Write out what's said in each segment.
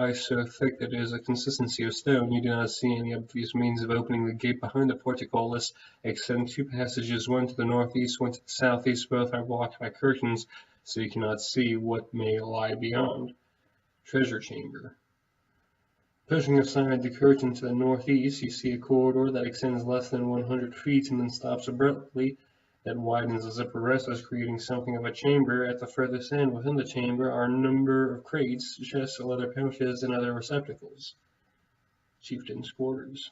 Ice so thick that it is a consistency of stone, you do not see any obvious means of opening the gate behind the portcullis, except two passages, one to the northeast, one to the southeast. Both are blocked by curtains, so you cannot see what may lie beyond. Treasure chamber. Pushing aside the curtain to the northeast, you see a corridor that extends less than 100 feet and then stops abruptly. It widens as if restless, creating something of a chamber. At the furthest end within the chamber are a number of crates, chests, leather pouches, and other receptacles. Chieftain's quarters.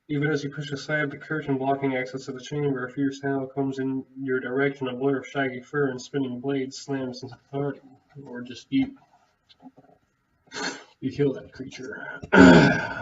Even as you push aside the curtain blocking access to the chamber, a fierce howl comes in your direction. A blur of shaggy fur and spinning blades slams into the party, or dispute. You kill that creature.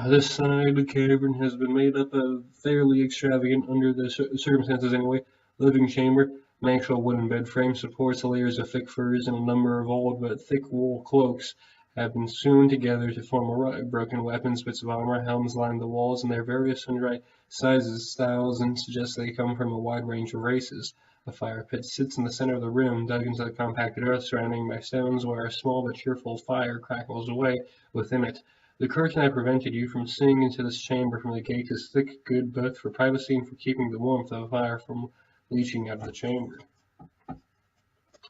This side of the cavern has been made up of fairly extravagant, under the circumstances anyway, living chamber. An actual wooden bed frame supports layers of thick furs, and a number of old but thick wool cloaks have been sewn together to form a rug. Broken weapons, bits of armor, helms line the walls in their various sundry sizes, styles, and suggest they come from a wide range of races. A fire pit sits in the center of the room, dug into the compacted earth surrounding by stones, where a small but cheerful fire crackles away within it. The curtain that prevented you from seeing into this chamber from the gate is thick, good both for privacy and for keeping the warmth of the fire from leaching out of the chamber.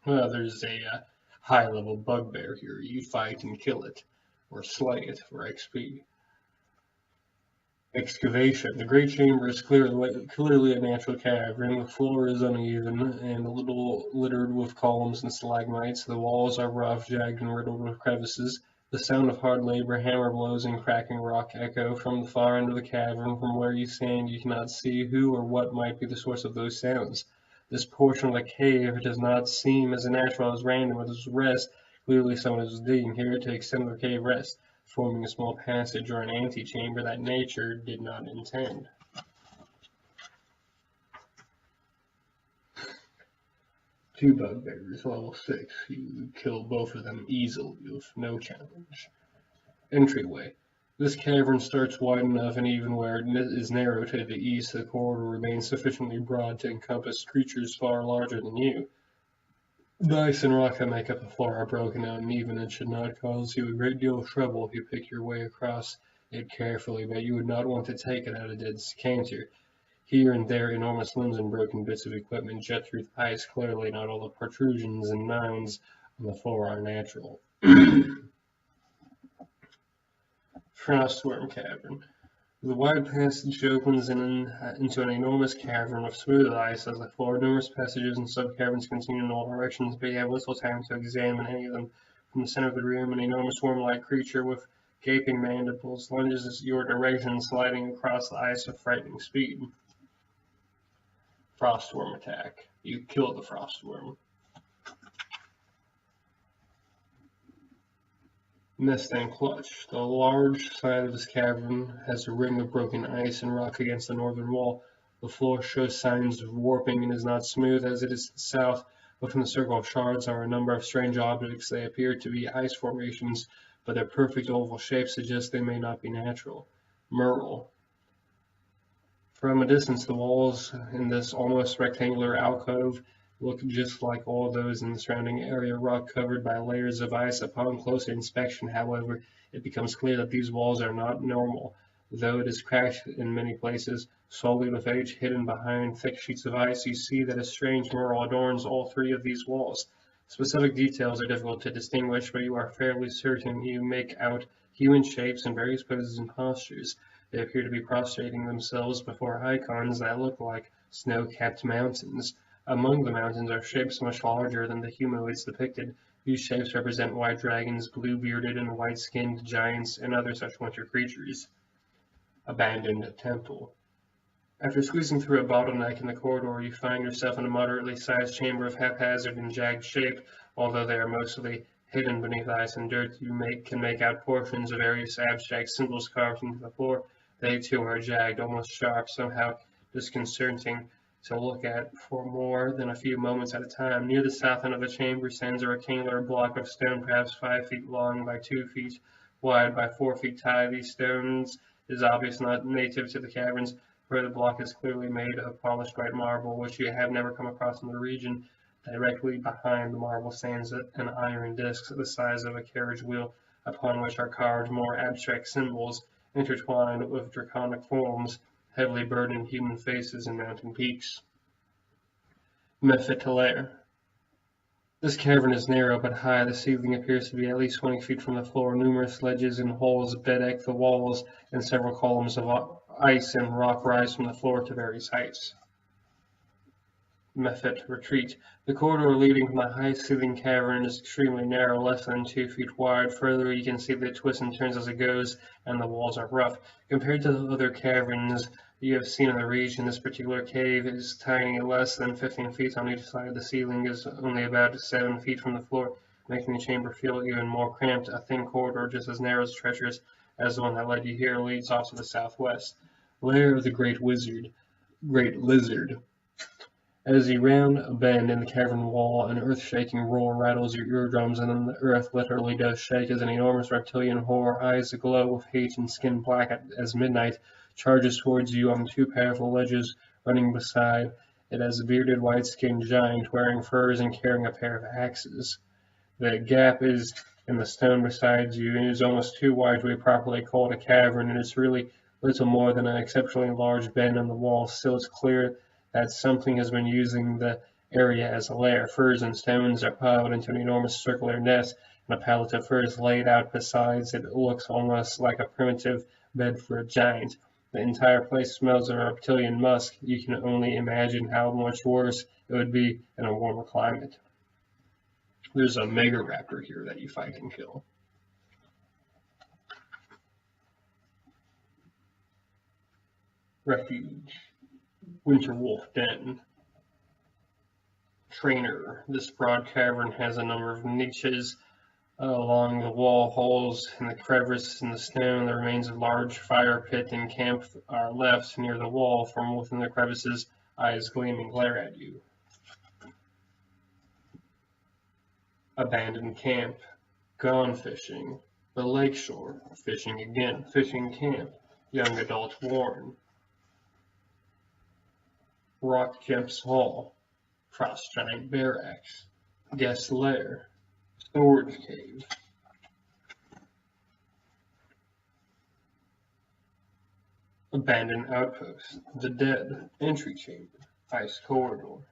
Well, there's a high-level bugbear here. You fight and kill it, or slay it for XP. Excavation. The great chamber is clearly a natural cavern. The floor is uneven and a little littered with columns and stalagmites. The walls are rough, jagged, and riddled with crevices. The sound of hard labor, hammer blows, and cracking rock echo from the far end of the cavern. From where you stand, you cannot see who or what might be the source of those sounds. This portion of the cave does not seem as natural as random as rest. Clearly someone is digging here to extend the cave rest, forming a small passage or an antechamber that nature did not intend. Two bugbears, level 6. You kill both of them easily with no challenge. Entryway. This cavern starts wide enough, and even where it is narrow to the east, the corridor remains sufficiently broad to encompass creatures far larger than you. The ice and rock that make up the floor are broken and uneven and should not cause you a great deal of trouble if you pick your way across it carefully, but you would not want to take it at a dead canter. Here and there, enormous limbs and broken bits of equipment jet through the ice. Clearly, not all the protrusions and mounds on the floor are natural. Frostworm Cavern. The wide passage opens into an enormous cavern of smooth ice as the floor. Numerous passages and sub-caverns continue in all directions, but you have little time to examine any of them. From the center of the room, an enormous worm-like creature with gaping mandibles lunges your direction, sliding across the ice with frightening speed. Frostworm attack. You kill the frostworm. Nest and clutch. The large side of this cavern has a ring of broken ice and rock against the northern wall. The floor shows signs of warping and is not smooth as it is to the south. Within the circle of shards are a number of strange objects. They appear to be ice formations, but their perfect oval shape suggests they may not be natural. Merle. From a distance, the walls in this almost rectangular alcove look just like all those in the surrounding area, rock covered by layers of ice. Upon closer inspection, however, it becomes clear that these walls are not normal. Though it is cracked in many places, solely with age hidden behind thick sheets of ice, you see that a strange mural adorns all three of these walls. Specific details are difficult to distinguish, but you are fairly certain you make out human shapes in various poses and postures. They appear to be prostrating themselves before icons that look like snow-capped mountains. Among the mountains are shapes much larger than the humanoids depicted. These shapes represent white dragons, blue-bearded and white-skinned giants, and other such winter creatures. Abandoned temple. After squeezing through a bottleneck in the corridor, you find yourself in a moderately sized chamber of haphazard and jagged shape. Although they are mostly hidden beneath ice and dirt, you can make out portions of various abstract symbols carved into the floor. They too are jagged, almost sharp, somehow disconcerting to look at for more than a few moments at a time. Near the south end of the chamber stands a rectangular block of stone, perhaps 5 feet long by 2 feet wide by 4 feet high. These stones is obviously not native to the caverns, where the block is clearly made of polished white marble, which you have never come across in the region. Directly behind the marble stands an iron disc the size of a carriage wheel. upon which are carved more abstract symbols, intertwined with draconic forms, heavily burdened human faces and mountain peaks. Mephitelair. This cavern is narrow but high. The ceiling appears to be at least 20 feet from the floor. Numerous ledges and holes bedeck the walls, and several columns of ice and rock rise from the floor to various heights. Mephit Retreat. The corridor leading from the high-ceilinged cavern is extremely narrow, less than 2 feet wide. Further, you can see that it twists and turns as it goes, and the walls are rough. Compared to the other caverns you have seen in the region, this particular cave is tiny, less than 15 feet on each side. The ceiling is only about 7 feet from the floor, making the chamber feel even more cramped. A thin corridor, just as narrow as treacherous as the one that led you here, leads off to the southwest. Lair of the Great Lizard. As you round a bend in the cavern wall, an earth-shaking roar rattles your eardrums, and then the earth literally does shake as an enormous reptilian horror, eyes aglow with hate and skin black as midnight, charges towards you on 2 powerful ledges running beside it as a bearded, white-skinned giant wearing furs and carrying a pair of axes. The gap is in the stone beside you and is almost too wide to be properly called a cavern, and it's really little more than an exceptionally large bend in the wall. Still, it's clear that something has been using the area as a lair. Furs and stones are piled into an enormous circular nest, and a pallet of furs laid out besides it looks almost like a primitive bed for a giant. The entire place smells of reptilian musk. You can only imagine how much worse it would be in a warmer climate. There's a mega raptor here that you fight and kill. Refuge. Winter Wolf Den. Trainer. This broad cavern has a number of niches along the wall, holes in the crevice in the stone. The remains of a large fire pit and camp are left near the wall. From within the crevices, eyes gleaming glare at you. Abandoned camp. Gone fishing. The lakeshore. Fishing again. Fishing camp. Young adult warn. Rock Jumps Hall. Frost Giant Barracks. Guest Lair. Storage Cave. Abandoned Outpost. The Dead. Entry Chamber. Ice Corridor.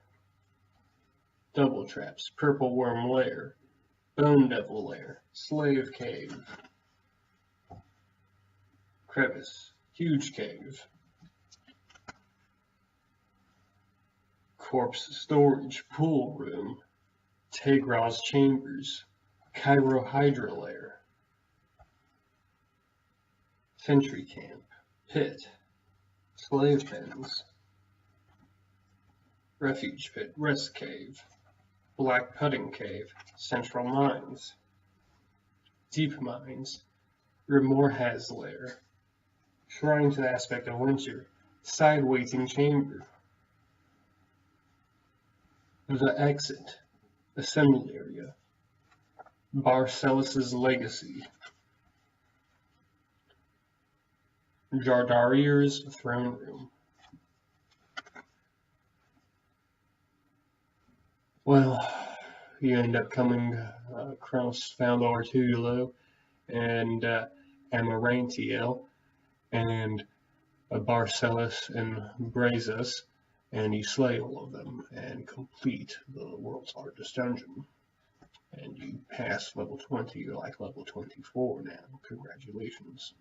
Double Traps. Purple Worm Lair. Bone Devil Lair. Slave Cave. Crevice. Huge Cave. Corpse Storage Pool Room. Tegraw's Chambers. Cairo Hydra Lair. Sentry Camp. Pit. Slave Pens. Refuge Pit. Rest Cave. Black Pudding Cave. Central Mines. Deep Mines. Remorhaz Lair. Shrine to the Aspect of Winter. Side Waiting Chamber. The Exit. Assembly Area. Barcellus's Legacy. Jardarier's Throne Room. Well, you end up coming across Foundor Tulo and Amarantiel and Barcellus and Brazos, and you slay all of them and complete the world's largest dungeon. And you pass level 20, you're like level 24 now. Congratulations.